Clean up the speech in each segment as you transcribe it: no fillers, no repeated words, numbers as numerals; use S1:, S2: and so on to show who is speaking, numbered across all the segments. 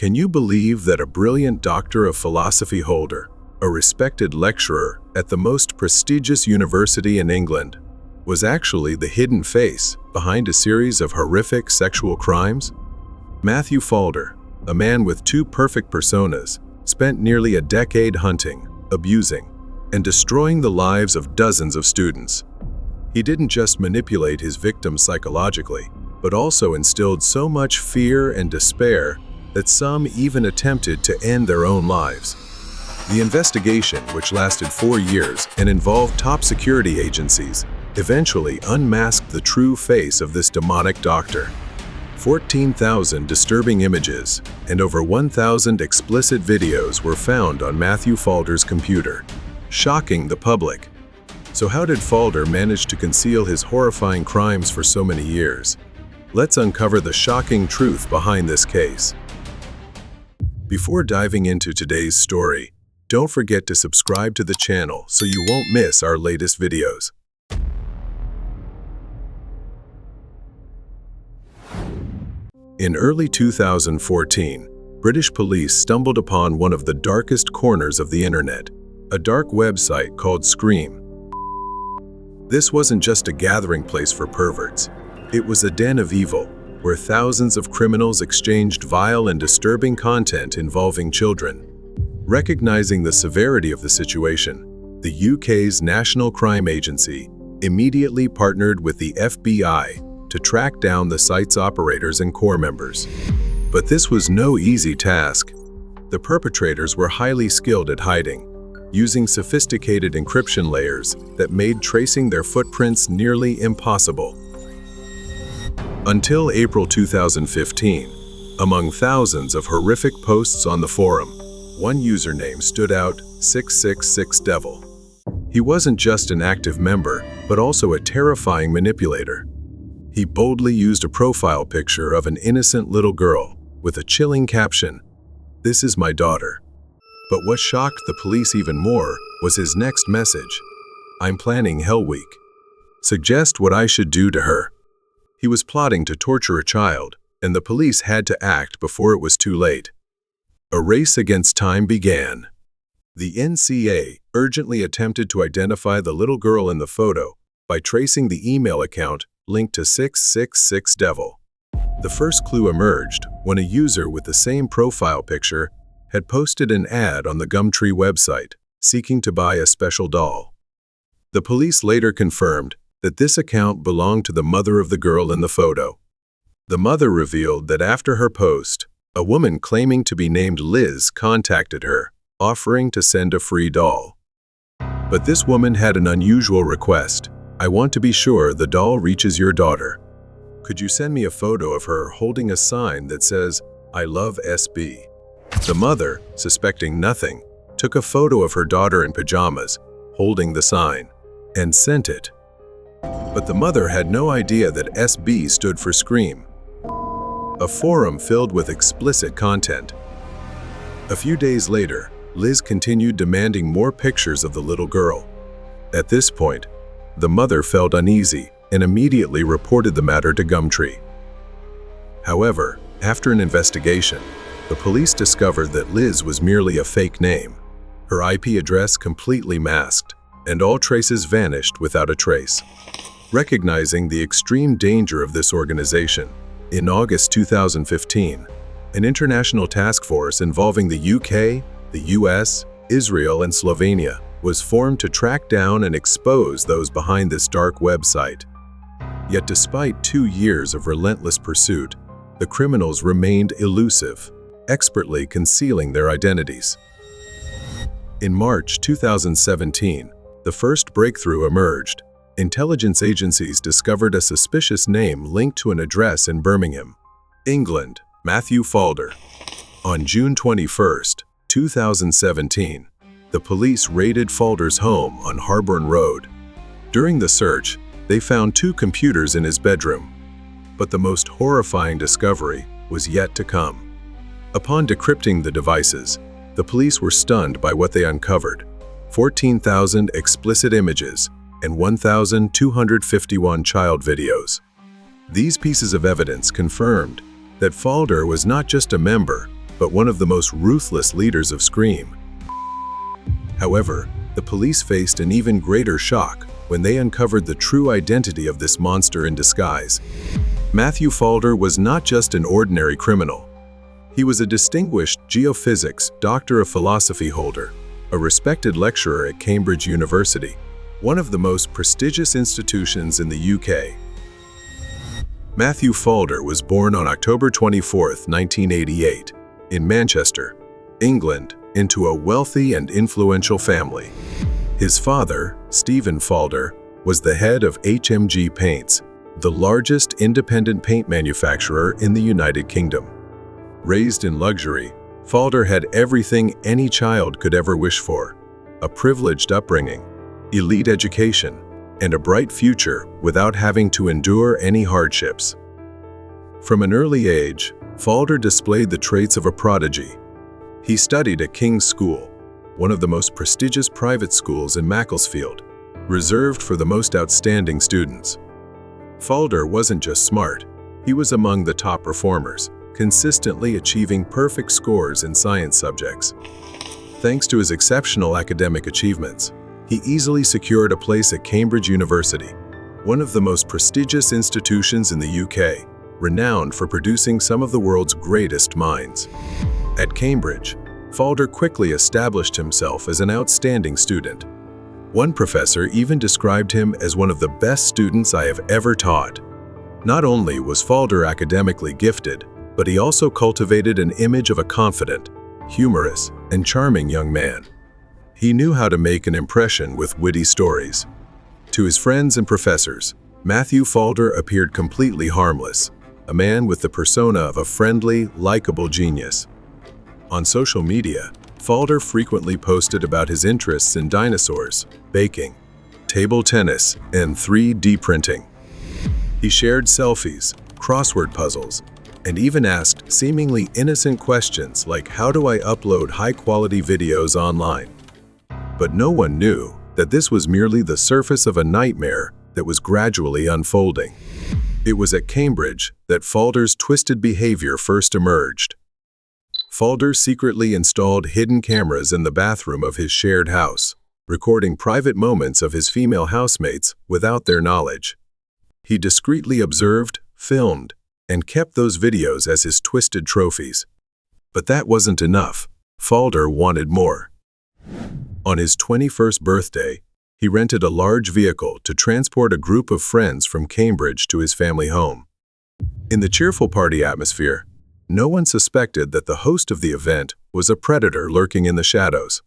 S1: Can you believe that a brilliant doctor of philosophy holder, a respected lecturer at the most prestigious university in England, was actually the hidden face behind a series of horrific sexual crimes? Matthew Falder, a man with two perfect personas, spent nearly a decade hunting, abusing, and destroying the lives of dozens of students. He didn't just manipulate his victims psychologically, but also instilled so much fear and despair that some even attempted to end their own lives. The investigation, which lasted 4 years and involved top security agencies, eventually unmasked the true face of this demonic doctor. 14,000 disturbing images and over 1,000 explicit videos were found on Matthew Falder's computer, shocking the public. So how did Falder manage to conceal his horrifying crimes for so many years? Let's uncover the shocking truth behind this case. Before diving into today's story, don't forget to subscribe to the channel so you won't miss our latest videos. In early 2014, British police stumbled upon one of the darkest corners of the internet, a dark website called Scream. This wasn't just a gathering place for perverts. It was a den of evil, where thousands of criminals exchanged vile and disturbing content involving children. Recognizing the severity of the situation, the UK's National Crime Agency immediately partnered with the FBI to track down the site's operators and core members. But this was no easy task. The perpetrators were highly skilled at hiding, using sophisticated encryption layers that made tracing their footprints nearly impossible. Until April 2015, among thousands of horrific posts on the forum, one username stood out, 666devil. He wasn't just an active member, but also a terrifying manipulator. He boldly used a profile picture of an innocent little girl with a chilling caption, "This is my daughter." But what shocked the police even more was his next message, "I'm planning Hell Week. Suggest what I should do to her." He was plotting to torture a child, and the police had to act before it was too late. A race against time began. The NCA urgently attempted to identify the little girl in the photo by tracing the email account linked to 666devil. The first clue emerged when a user with the same profile picture had posted an ad on the Gumtree website seeking to buy a special doll. The police later confirmed that this account belonged to the mother of the girl in the photo. The mother revealed that after her post, a woman claiming to be named Liz contacted her, offering to send a free doll. But this woman had an unusual request. "I want to be sure the doll reaches your daughter. Could you send me a photo of her holding a sign that says, 'I love SB'?" The mother, suspecting nothing, took a photo of her daughter in pajamas, holding the sign, and sent it. But the mother had no idea that SB stood for Scream, a forum filled with explicit content. A few days later, Liz continued demanding more pictures of the little girl. At this point, the mother felt uneasy and immediately reported the matter to Gumtree. However, after an investigation, the police discovered that Liz was merely a fake name, her IP address completely masked, and all traces vanished without a trace. Recognizing the extreme danger of this organization, in August 2015, an international task force involving the UK, the US, Israel, and Slovenia was formed to track down and expose those behind this dark website. Yet despite 2 years of relentless pursuit, the criminals remained elusive, expertly concealing their identities. In March 2017, the first breakthrough emerged. Intelligence agencies discovered a suspicious name linked to an address in Birmingham, England, Matthew Falder. On June 21, 2017, the police raided Falder's home on Harborne Road. During the search, they found 2 computers in his bedroom. But the most horrifying discovery was yet to come. Upon decrypting the devices, the police were stunned by what they uncovered: 14,000 explicit images and 1,251 child videos. These pieces of evidence confirmed that Falder was not just a member, but one of the most ruthless leaders of Scream. However, the police faced an even greater shock when they uncovered the true identity of this monster in disguise. Matthew Falder was not just an ordinary criminal. He was a distinguished geophysics Doctor of Philosophy holder, a respected lecturer at Cambridge University, one of the most prestigious institutions in the UK. Matthew Falder was born on October 24, 1988, in Manchester, England, into a wealthy and influential family. His father, Stephen Falder, was the head of HMG Paints, the largest independent paint manufacturer in the United Kingdom. Raised in luxury, Falder had everything any child could ever wish for: a privileged upbringing, elite education, and a bright future without having to endure any hardships. From an early age, Falder displayed the traits of a prodigy. He studied at King's School, one of the most prestigious private schools in Macclesfield, reserved for the most outstanding students. Falder wasn't just smart, he was among the top performers, consistently achieving perfect scores in science subjects. Thanks to his exceptional academic achievements, he easily secured a place at Cambridge University, one of the most prestigious institutions in the UK, renowned for producing some of the world's greatest minds. At Cambridge, Falder quickly established himself as an outstanding student. One professor even described him as one of the best students I have ever taught. Not only was Falder academically gifted, but he also cultivated an image of a confident, humorous, and charming young man. He knew how to make an impression with witty stories. To his friends and professors, Matthew Falder appeared completely harmless, a man with the persona of a friendly, likable genius. On social media, Falder frequently posted about his interests in dinosaurs, baking, table tennis, and 3D printing. He shared selfies, crossword puzzles, and even asked seemingly innocent questions like, how do I upload high-quality videos online? But no one knew that this was merely the surface of a nightmare that was gradually unfolding. It was at Cambridge that Falder's twisted behavior first emerged. Falder secretly installed hidden cameras in the bathroom of his shared house, recording private moments of his female housemates without their knowledge. He discreetly observed, filmed, and kept those videos as his twisted trophies. But that wasn't enough. Falder wanted more. On his 21st birthday, he rented a large vehicle to transport a group of friends from Cambridge to his family home. In the cheerful party atmosphere, no one suspected that the host of the event was a predator lurking in the shadows.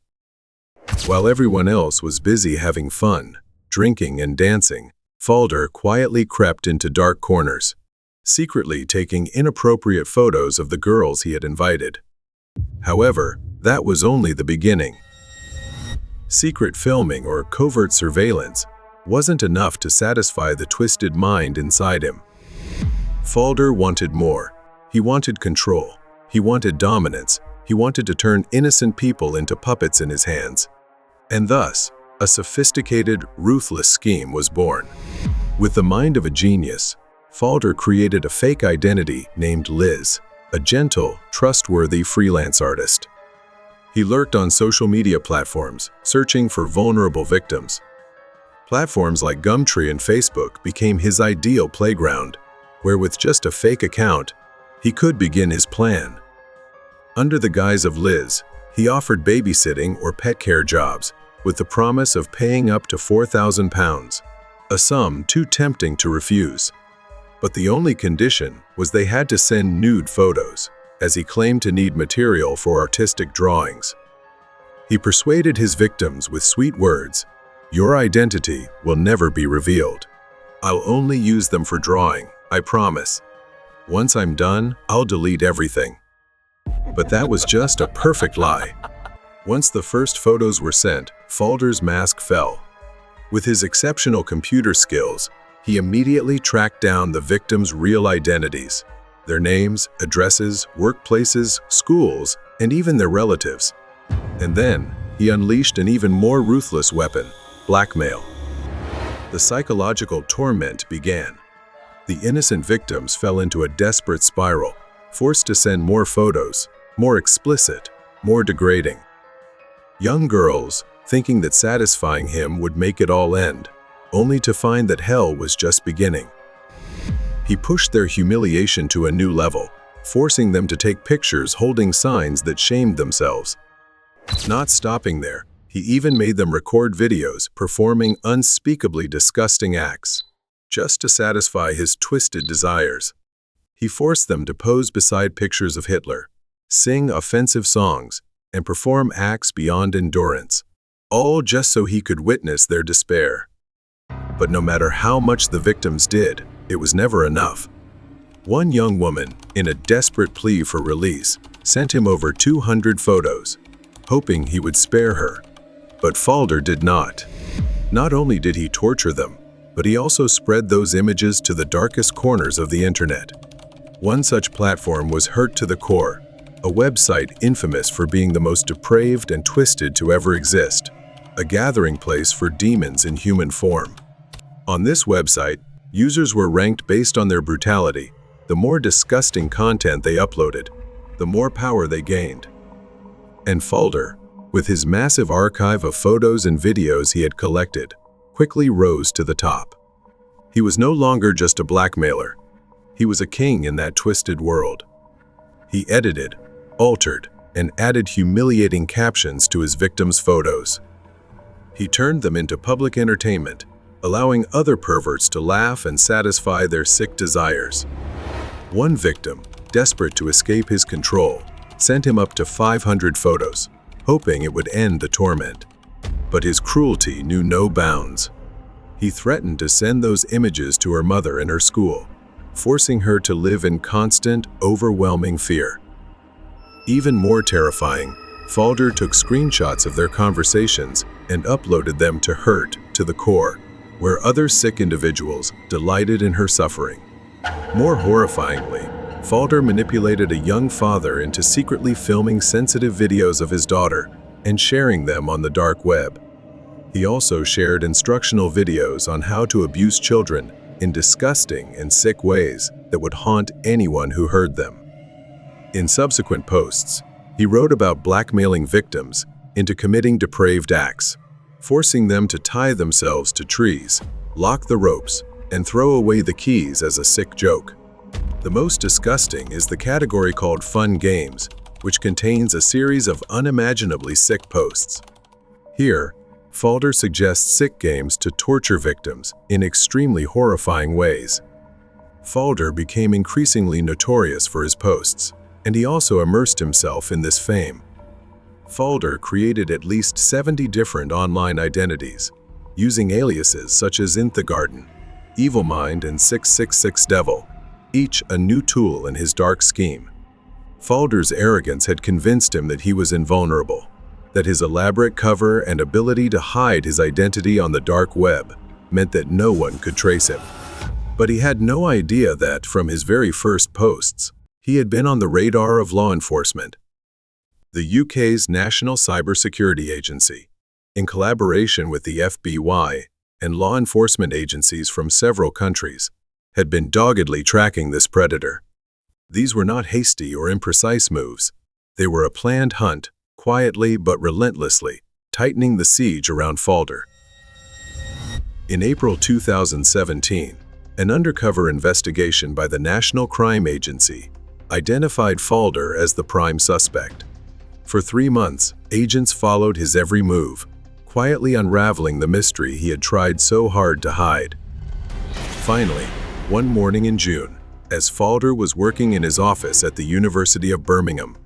S1: While everyone else was busy having fun, drinking and dancing, Falder quietly crept into dark corners, secretly taking inappropriate photos of the girls he had invited. However, that was only the beginning. Secret filming or covert surveillance wasn't enough to satisfy the twisted mind inside him. Falder wanted more. He wanted control. He wanted dominance. He wanted to turn innocent people into puppets in his hands. And thus, a sophisticated, ruthless scheme was born. With the mind of a genius, Falder created a fake identity named Liz, a gentle, trustworthy freelance artist. He lurked on social media platforms, searching for vulnerable victims. Platforms like Gumtree and Facebook became his ideal playground, where with just a fake account, he could begin his plan. Under the guise of Liz, he offered babysitting or pet care jobs, with the promise of paying up to £4,000, a sum too tempting to refuse. But the only condition was they had to send nude photos, as he claimed to need material for artistic drawings. He persuaded his victims with sweet words, "Your identity will never be revealed. I'll only use them for drawing, I promise. Once I'm done, I'll delete everything." But that was just a perfect lie. Once the first photos were sent, Falder's mask fell. With his exceptional computer skills, he immediately tracked down the victims' real identities, their names, addresses, workplaces, schools, and even their relatives. And then, he unleashed an even more ruthless weapon, blackmail. The psychological torment began. The innocent victims fell into a desperate spiral, forced to send more photos, more explicit, more degrading. Young girls, thinking that satisfying him would make it all end, only to find that hell was just beginning. He pushed their humiliation to a new level, forcing them to take pictures holding signs that shamed themselves. Not stopping there, he even made them record videos performing unspeakably disgusting acts, just to satisfy his twisted desires. He forced them to pose beside pictures of Hitler, sing offensive songs, and perform acts beyond endurance, all just so he could witness their despair. But no matter how much the victims did, it was never enough. One young woman, in a desperate plea for release, sent him over 200 photos, hoping he would spare her. But Falder did not. Not only did he torture them, but he also spread those images to the darkest corners of the internet. One such platform was Hurt to the Core, a website infamous for being the most depraved and twisted to ever exist, a gathering place for demons in human form. On this website, users were ranked based on their brutality. The more disgusting content they uploaded, the more power they gained. And Falder, with his massive archive of photos and videos he had collected, quickly rose to the top. He was no longer just a blackmailer. He was a king in that twisted world. He edited, altered, and added humiliating captions to his victims' photos. He turned them into public entertainment, allowing other perverts to laugh and satisfy their sick desires. One victim, desperate to escape his control, sent him up to 500 photos, hoping it would end the torment. But his cruelty knew no bounds. He threatened to send those images to her mother in her school, forcing her to live in constant, overwhelming fear. Even more terrifying, Falder took screenshots of their conversations and uploaded them to Hurt to the Core, where other sick individuals delighted in her suffering. More horrifyingly, Falder manipulated a young father into secretly filming sensitive videos of his daughter and sharing them on the dark web. He also shared instructional videos on how to abuse children in disgusting and sick ways that would haunt anyone who heard them. In subsequent posts, he wrote about blackmailing victims into committing depraved acts, forcing them to tie themselves to trees, lock the ropes, and throw away the keys as a sick joke. The most disgusting is the category called Fun Games, which contains a series of unimaginably sick posts. Here, Falder suggests sick games to torture victims in extremely horrifying ways. Falder became increasingly notorious for his posts, and he also immersed himself in this fame. Falder created at least 70 different online identities, using aliases such as Garden, Evil Mind, and 666 Devil, each a new tool in his dark scheme. Falder's arrogance had convinced him that he was invulnerable, that his elaborate cover and ability to hide his identity on the dark web meant that no one could trace him. But he had no idea that, from his very first posts, he had been on the radar of law enforcement. The UK's National Cybersecurity Agency, in collaboration with the FBI and law enforcement agencies from several countries, had been doggedly tracking this predator. These were not hasty or imprecise moves. They were a planned hunt, quietly but relentlessly, tightening the siege around Falder. In April 2017, an undercover investigation by the National Crime Agency identified Falder as the prime suspect. For 3 months, agents followed his every move, quietly unraveling the mystery he had tried so hard to hide. Finally, one morning in June, as Falder was working in his office at the University of Birmingham,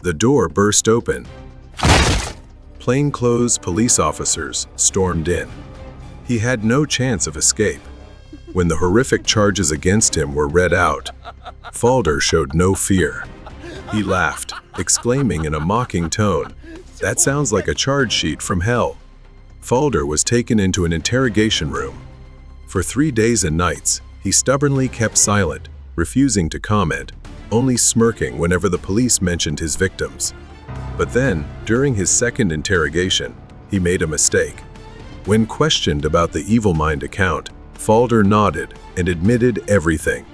S1: the door burst open. Plainclothes police officers stormed in. He had no chance of escape. When the horrific charges against him were read out, Falder showed no fear. He laughed, exclaiming in a mocking tone, "That sounds like a charge sheet from hell." Falder was taken into an interrogation room. For 3 days and nights, he stubbornly kept silent, refusing to comment, only smirking whenever the police mentioned his victims. But then, during his second interrogation, he made a mistake. When questioned about the Evil Mind account, Falder nodded and admitted everything.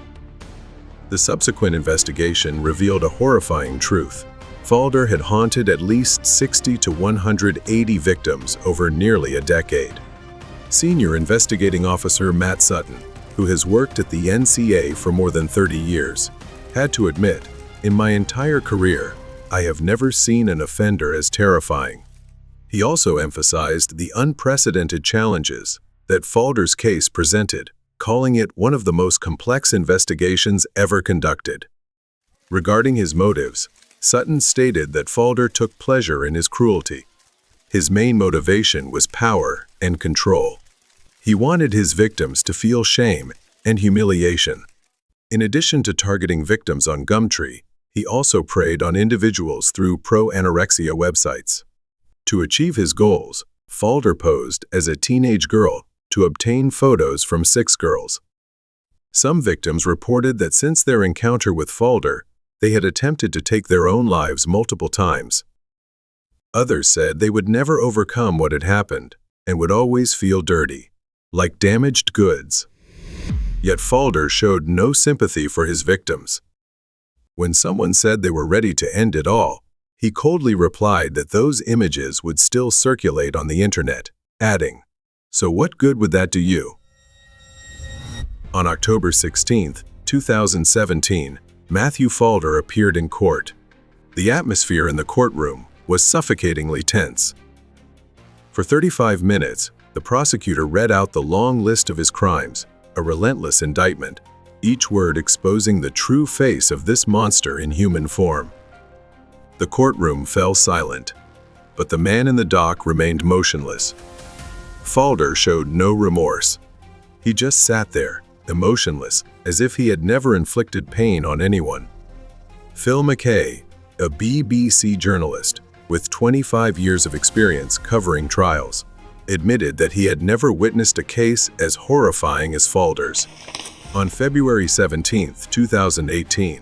S1: The subsequent investigation revealed a horrifying truth. Falder had haunted at least 60 to 180 victims over nearly a decade. Senior Investigating Officer Matt Sutton, who has worked at the NCA for more than 30 years, had to admit, in my entire career, I have never seen an offender as terrifying. He also emphasized the unprecedented challenges that Falder's case presented, calling it one of the most complex investigations ever conducted. Regarding his motives, Sutton stated that Falder took pleasure in his cruelty. His main motivation was power and control. He wanted his victims to feel shame and humiliation. In addition to targeting victims on Gumtree, he also preyed on individuals through pro-anorexia websites. To achieve his goals, Falder posed as a teenage girl to obtain photos from 6 girls. Some victims reported that since their encounter with Falder, they had attempted to take their own lives multiple times. Others said they would never overcome what had happened and would always feel dirty, like damaged goods. Yet Falder showed no sympathy for his victims. When someone said they were ready to end it all, he coldly replied that those images would still circulate on the internet, adding, "So what good would that do you?" On October 16, 2017, Matthew Falder appeared in court. The atmosphere in the courtroom was suffocatingly tense. For 35 minutes, the prosecutor read out the long list of his crimes, a relentless indictment, each word exposing the true face of this monster in human form. The courtroom fell silent, but the man in the dock remained motionless. Falder showed no remorse. He just sat there, emotionless, as if he had never inflicted pain on anyone. Phil McKay, a BBC journalist with 25 years of experience covering trials, admitted that he had never witnessed a case as horrifying as Falder's. On February 17, 2018,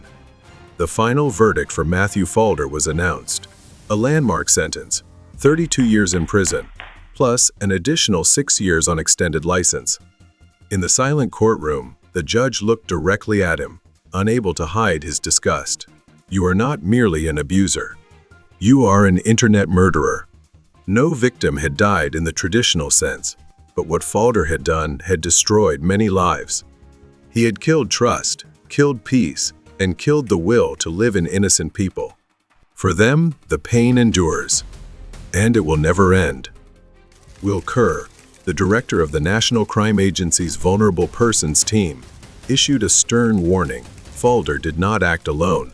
S1: the final verdict for Matthew Falder was announced, a landmark sentence, 32 years in prison, plus an additional 6 years on extended license. In the silent courtroom, the judge looked directly at him, unable to hide his disgust. "You are not merely an abuser. You are an internet murderer." No victim had died in the traditional sense, but what Falder had done had destroyed many lives. He had killed trust, killed peace, and killed the will to live in innocent people. For them, the pain endures, and it will never end. Will Kerr, the director of the National Crime Agency's Vulnerable Persons Team, issued a stern warning. Falder did not act alone.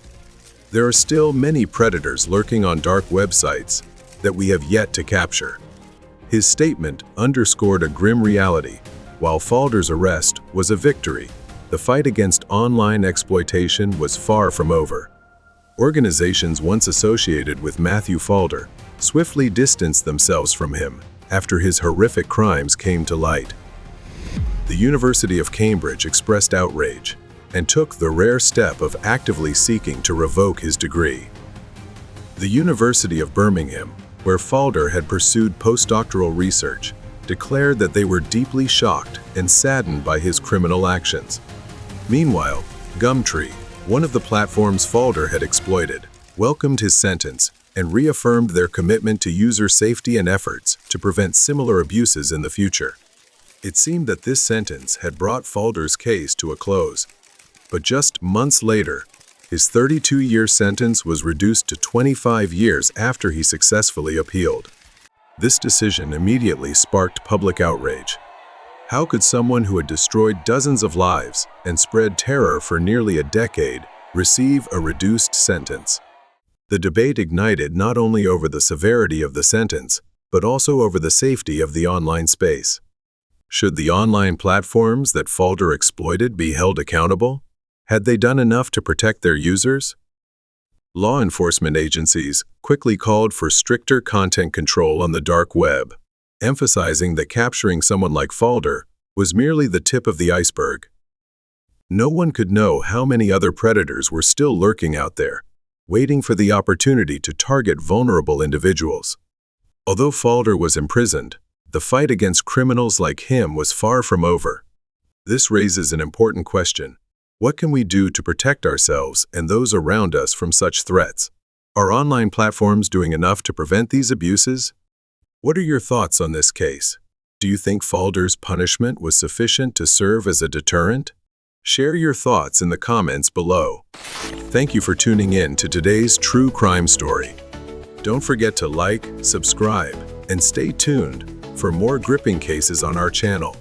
S1: There are still many predators lurking on dark websites that we have yet to capture. His statement underscored a grim reality. While Falder's arrest was a victory, the fight against online exploitation was far from over. Organizations once associated with Matthew Falder swiftly distanced themselves from him after his horrific crimes came to light. The University of Cambridge expressed outrage and took the rare step of actively seeking to revoke his degree. The University of Birmingham, where Falder had pursued postdoctoral research, declared that they were deeply shocked and saddened by his criminal actions. Meanwhile, Gumtree, one of the platforms Falder had exploited, welcomed his sentence and reaffirmed their commitment to user safety and efforts to prevent similar abuses in the future. It seemed that this sentence had brought Falder's case to a close, but just months later, his 32-year sentence was reduced to 25 years after he successfully appealed. This decision immediately sparked public outrage. How could someone who had destroyed dozens of lives and spread terror for nearly a decade receive a reduced sentence? The debate ignited not only over the severity of the sentence, but also over the safety of the online space. Should the online platforms that Falder exploited be held accountable? Had they done enough to protect their users? Law enforcement agencies quickly called for stricter content control on the dark web, emphasizing that capturing someone like Falder was merely the tip of the iceberg. No one could know how many other predators were still lurking out there, waiting for the opportunity to target vulnerable individuals. Although Falder was imprisoned, the fight against criminals like him was far from over. This raises an important question. What can we do to protect ourselves and those around us from such threats? Are online platforms doing enough to prevent these abuses? What are your thoughts on this case? Do you think Falder's punishment was sufficient to serve as a deterrent? Share your thoughts in the comments below. Thank you for tuning in to today's true crime story. Don't forget to like, subscribe, and stay tuned for more gripping cases on our channel.